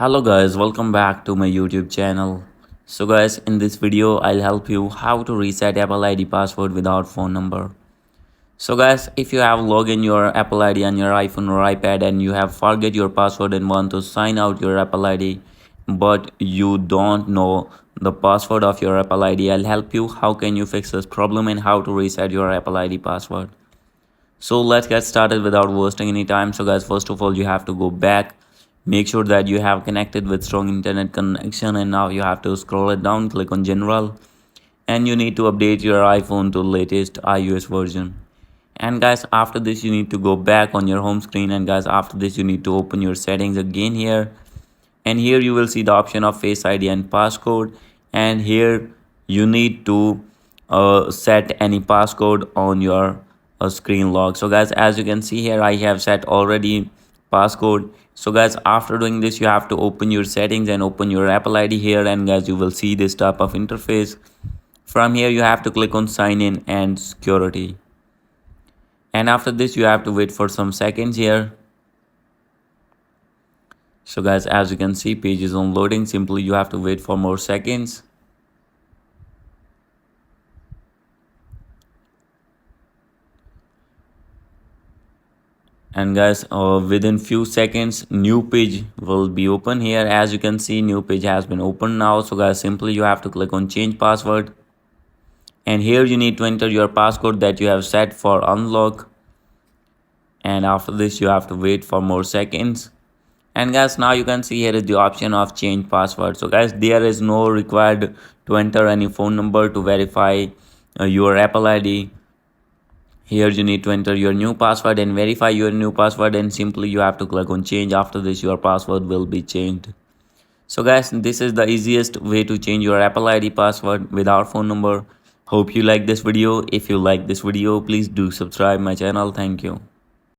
Hello guys, welcome back to my YouTube channel. So guys, in this video I'll help you how to reset Apple ID password without phone number. So guys, if you have logged in your Apple ID on your iPhone or iPad and you have forget your password and want to sign out your Apple ID but you don't know the password of your Apple ID, I'll help you how can you fix this problem and how to reset your Apple ID password. So let's get started without wasting any time. So guys, first of all you have to go back, make sure that you have connected with strong internet connection, and now you have to scroll it down, click on general, and you need to update your iPhone to latest iOS version. And guys, after this you need to go back on your home screen, and guys, after this you need to open your settings again here, and here you will see the option of Face ID and passcode, and here you need to set any passcode on your screen lock. So guys, as you can see here, I have set already passcode. So guys, after doing this you have to open your settings and open your Apple ID here, and guys you will see this type of interface. From here you have to click on sign in and security, and after this you have to wait for some seconds here. So guys, as you can see, page is on loading. Simply you have to wait for more seconds. And guys, within few seconds new page will be open here. As you can see, new page has been opened now. So guys, simply you have to click on change password, and here you need to enter your passcode that you have set for unlock, and after this you have to wait for more seconds. And guys, now you can see here is the option of change password. So guys, there is no required to enter any phone number to verify your Apple ID. Here you need to enter your new password and verify your new password, and simply you have to click on change. After this your password will be changed. So guys, this is the easiest way to change your Apple ID password without phone number. Hope you like this video. If you like this video, please do subscribe my channel. Thank you.